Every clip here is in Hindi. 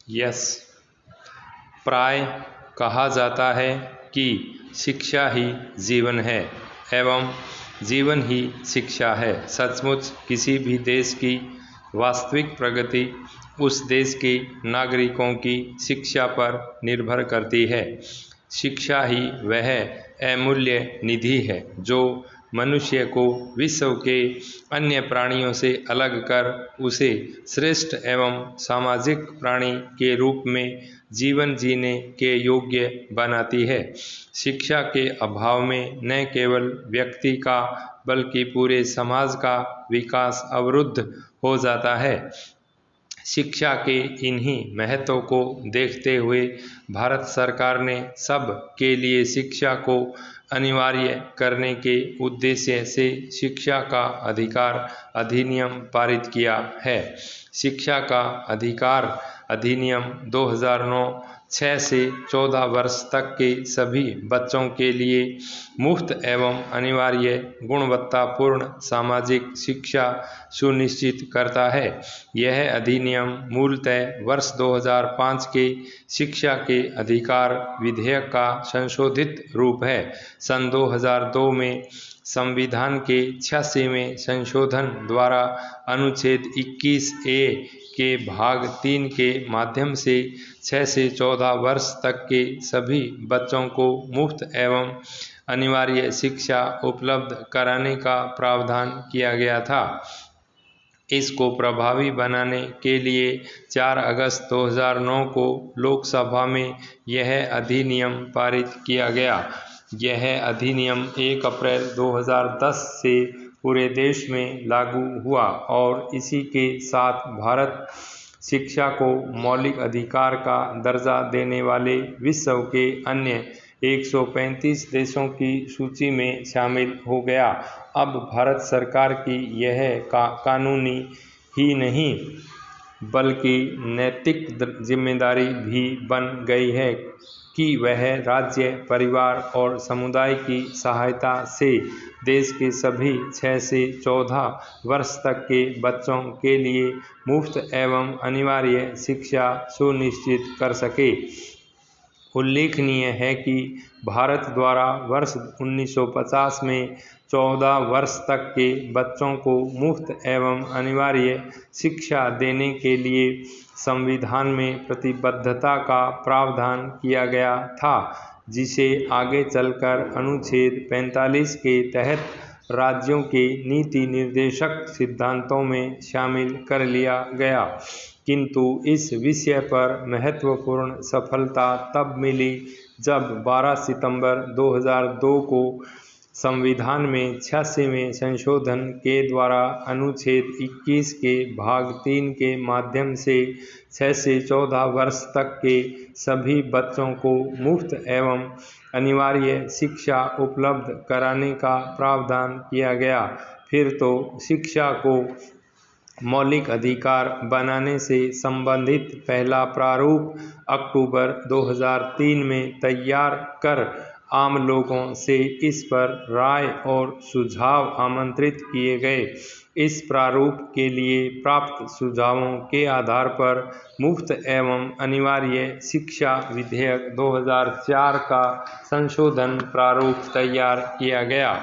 यस, प्राय कहा जाता है कि शिक्षा ही जीवन है एवं जीवन ही शिक्षा है। सचमुच किसी भी देश की वास्तविक प्रगति उस देश के नागरिकों की शिक्षा पर निर्भर करती है। शिक्षा ही वह अमूल्य निधि है जो मनुष्य को विश्व के अन्य प्राणियों से अलग कर उसे श्रेष्ठ एवं सामाजिक प्राणी के रूप में जीवन जीने के योग्य बनाती है। शिक्षा के अभाव में न केवल व्यक्ति का बल्कि पूरे समाज का विकास अवरुद्ध हो जाता है। शिक्षा के इन्हीं महत्व को देखते हुए भारत सरकार ने सब के लिए शिक्षा को अनिवार्य करने के उद्देश्य से शिक्षा का अधिकार अधिनियम पारित किया है। शिक्षा का अधिकार अधिनियम 2009 6 से 14 वर्ष तक के सभी बच्चों के लिए मुफ्त एवं अनिवार्य गुणवत्तापूर्ण सामाजिक शिक्षा सुनिश्चित करता है। यह अधिनियम मूलतः वर्ष 2005 के शिक्षा के अधिकार विधेयक का संशोधित रूप है। सन 2002 में संविधान के 86वें संशोधन द्वारा अनुच्छेद 21A के भाग 3 के माध्यम से 6 से 14 वर्ष तक के सभी बच्चों को मुफ्त एवं अनिवार्य शिक्षा उपलब्ध कराने का प्रावधान किया गया था। इसको प्रभावी बनाने के लिए 4 अगस्त 2009 को लोकसभा में यह अधिनियम पारित किया गया। यह अधिनियम 1 अप्रैल 2010 से पूरे देश में लागू हुआ और इसी के साथ भारत शिक्षा को मौलिक अधिकार का दर्जा देने वाले विश्व के अन्य 135 देशों की सूची में शामिल हो गया। अब भारत सरकार की यह कानूनी ही नहीं बल्कि नैतिक जिम्मेदारी भी बन गई है कि वह राज्य, परिवार और समुदाय की सहायता से देश के सभी 6 से 14 वर्ष तक के बच्चों के लिए मुफ्त एवं अनिवार्य शिक्षा सुनिश्चित कर सके। उल्लेखनीय है कि भारत द्वारा वर्ष 1950 में 14 वर्ष तक के बच्चों को मुफ्त एवं अनिवार्य शिक्षा देने के लिए संविधान में प्रतिबद्धता का प्रावधान किया गया था, जिसे आगे चलकर अनुच्छेद 45 के तहत राज्यों के नीति निर्देशक सिद्धांतों में शामिल कर लिया गया। किंतु इस विषय पर महत्वपूर्ण सफलता तब मिली जब 12 सितंबर 2002 को संविधान में 86वें संशोधन के द्वारा अनुच्छेद 21 के भाग 3 के माध्यम से 6 से 14 वर्ष तक के सभी बच्चों को मुफ्त एवं अनिवार्य शिक्षा उपलब्ध कराने का प्रावधान किया गया। फिर तो शिक्षा को मौलिक अधिकार बनाने से संबंधित पहला प्रारूप अक्टूबर 2003 में तैयार कर आम लोगों से इस पर राय और सुझाव आमंत्रित किए गए। इस प्रारूप के लिए प्राप्त सुझावों के आधार पर मुफ्त एवं अनिवार्य शिक्षा विधेयक 2004 का संशोधन प्रारूप तैयार किया गया।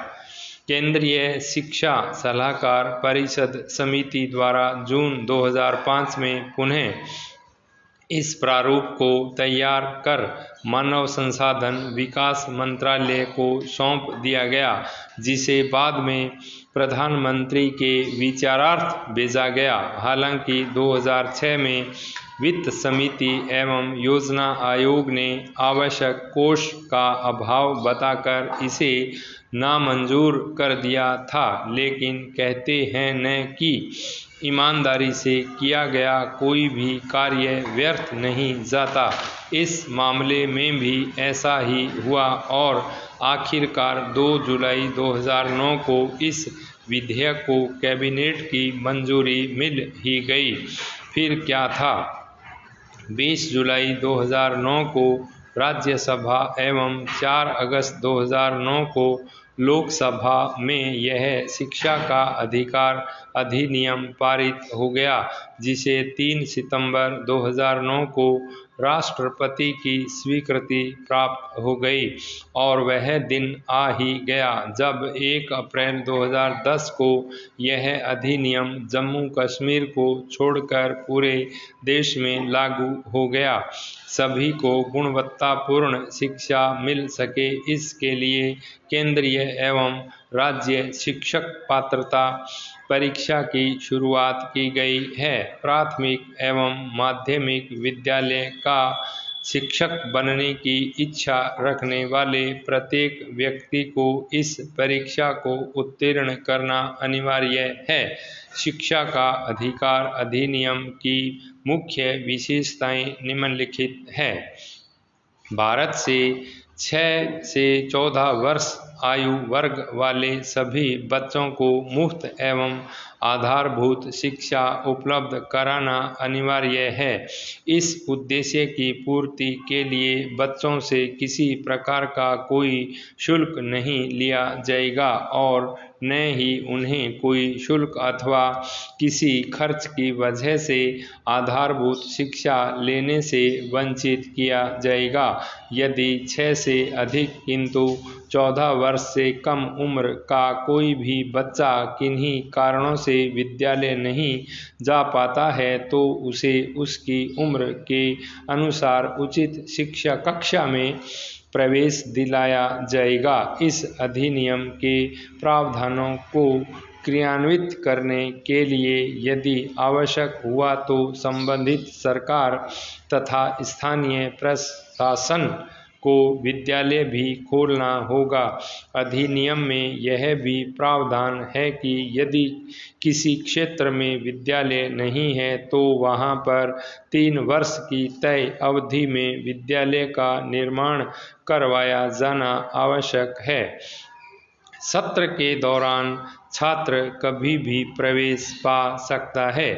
केंद्रीय शिक्षा सलाहकार परिषद समिति द्वारा जून 2005 में पुनः इस प्रारूप को तैयार कर मानव संसाधन विकास मंत्रालय को सौंप दिया गया, जिसे बाद में प्रधानमंत्री के विचारार्थ भेजा गया। हालांकि 2006 में वित्त समिति एवं योजना आयोग ने आवश्यक कोष का अभाव बताकर इसे नामंजूर कर दिया था, लेकिन कहते हैं न कि ईमानदारी से किया गया कोई भी कार्य व्यर्थ नहीं जाता। इस मामले में भी ऐसा ही हुआ और आखिरकार 2 जुलाई 2009 को इस विधेयक को कैबिनेट की मंजूरी मिल ही गई। फिर क्या था? 20 जुलाई 2009 को राज्यसभा एवं 4 अगस्त 2009 को लोकसभा में यह शिक्षा का अधिकार अधिनियम पारित हो गया, जिसे 3 सितंबर 2009 को राष्ट्रपति की स्वीकृति प्राप्त हो गई। और वह दिन आ ही गया जब 1 अप्रैल 2010 को यह अधिनियम जम्मू कश्मीर को छोड़कर पूरे देश में लागू हो गया। सभी को गुणवत्तापूर्ण शिक्षा मिल सके, इसके लिए केंद्रीय एवं राज्य शिक्षक पात्रता परीक्षा की शुरुआत की गई है। प्राथमिक एवं माध्यमिक विद्यालय का शिक्षक बनने की इच्छा रखने वाले प्रत्येक व्यक्ति को इस परीक्षा को उत्तीर्ण करना अनिवार्य है। शिक्षा का अधिकार अधिनियम की मुख्य विशेषताएं निम्नलिखित हैं। भारत से 6 से 14 वर्ष आयु वर्ग वाले सभी बच्चों को मुफ्त एवं आधारभूत शिक्षा उपलब्ध कराना अनिवार्य है। इस उद्देश्य की पूर्ति के लिए बच्चों से किसी प्रकार का कोई शुल्क नहीं लिया जाएगा और न ही उन्हें कोई शुल्क अथवा किसी खर्च की वजह से आधारभूत शिक्षा लेने से वंचित किया जाएगा। यदि 6 से अधिक किंतु 14 वर्ष से कम उम्र का कोई भी बच्चा किन्हीं कारणों से विद्यालय नहीं जा पाता है तो उसे उसकी उम्र के अनुसार उचित शिक्षा कक्षा में प्रवेश दिलाया जाएगा। इस अधिनियम के प्रावधानों को क्रियान्वित करने के लिए यदि आवश्यक हुआ तो संबंधित सरकार तथा स्थानीय प्रशासन को विद्यालय भी खोलना होगा। अधिनियम में यह भी प्रावधान है कि यदि किसी क्षेत्र में विद्यालय नहीं है तो वहां पर 3 वर्ष की तय अवधि में विद्यालय का निर्माण करवाया जाना आवश्यक है। सत्र के दौरान छात्र कभी भी प्रवेश पा सकता है।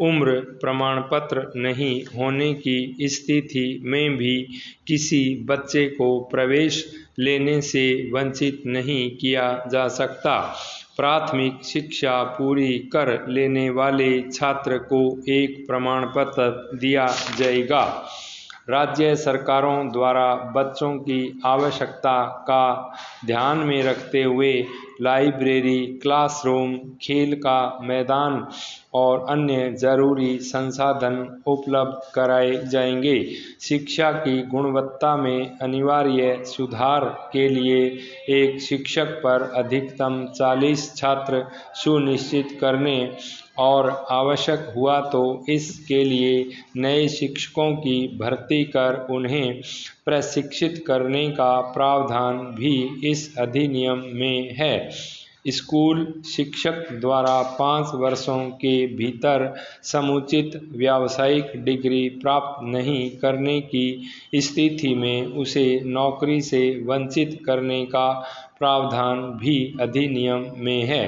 उम्र प्रमाण पत्र नहीं होने की स्थिति में भी किसी बच्चे को प्रवेश लेने से वंचित नहीं किया जा सकता। प्राथमिक शिक्षा पूरी कर लेने वाले छात्र को एक प्रमाण पत्र दिया जाएगा। राज्य सरकारों द्वारा बच्चों की आवश्यकता का ध्यान में रखते हुए लाइब्रेरी, क्लासरूम, खेल का मैदान और अन्य जरूरी संसाधन उपलब्ध कराए जाएंगे। शिक्षा की गुणवत्ता में अनिवार्य सुधार के लिए एक शिक्षक पर अधिकतम 40 छात्र सुनिश्चित करने और आवश्यक हुआ तो इसके लिए नए शिक्षकों की भर्ती कर उन्हें प्रशिक्षित करने का प्रावधान भी इस अधिनियम में है। स्कूल शिक्षक द्वारा 5 वर्षों के भीतर समुचित व्यावसायिक डिग्री प्राप्त नहीं करने की स्थिति में उसे नौकरी से वंचित करने का प्रावधान भी अधिनियम में है।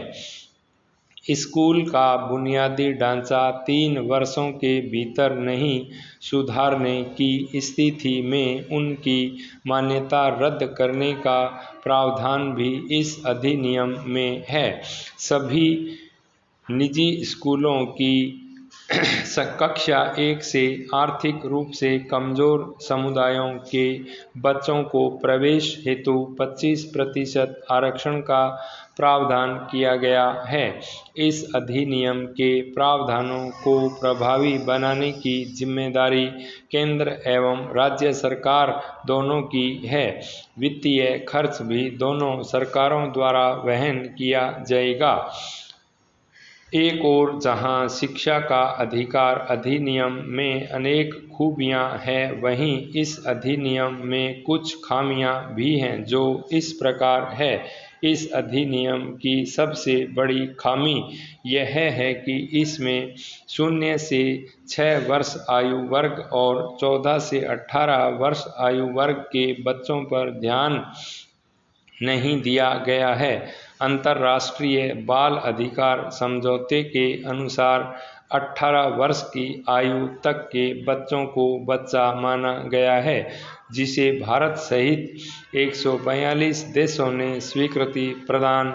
स्कूल का बुनियादी ढांचा 3 वर्षों के भीतर नहीं सुधारने की स्थिति में उनकी मान्यता रद्द करने का प्रावधान भी इस अधिनियम में है। सभी निजी स्कूलों की कक्षा 1 से आर्थिक रूप से कमजोर समुदायों के बच्चों को प्रवेश हेतु 25% आरक्षण का प्रावधान किया गया है। इस अधिनियम के प्रावधानों को प्रभावी बनाने की जिम्मेदारी केंद्र एवं राज्य सरकार दोनों की है। वित्तीय खर्च भी दोनों सरकारों द्वारा वहन किया जाएगा। एक ओर जहां शिक्षा का अधिकार अधिनियम में अनेक खूबियां हैं, वहीं इस अधिनियम में कुछ खामियां भी हैं जो इस प्रकार है। इस अधिनियम की सबसे बड़ी खामी यह है कि इसमें 0 से 6 वर्ष आयु वर्ग और 14 से 18 वर्ष आयु वर्ग के बच्चों पर ध्यान नहीं दिया गया है। अंतर्राष्ट्रीय बाल अधिकार समझौते के अनुसार 18 वर्ष की आयु तक के बच्चों को बच्चा माना गया है। जिसे भारत सहित 142 देशों ने स्वीकृति प्रदान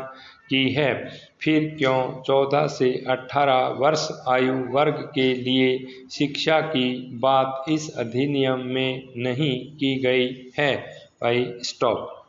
की है। फिर क्यों 14 से 18 वर्ष आयु वर्ग के लिए शिक्षा की बात इस अधिनियम में नहीं की गई है? भाई स्टॉप।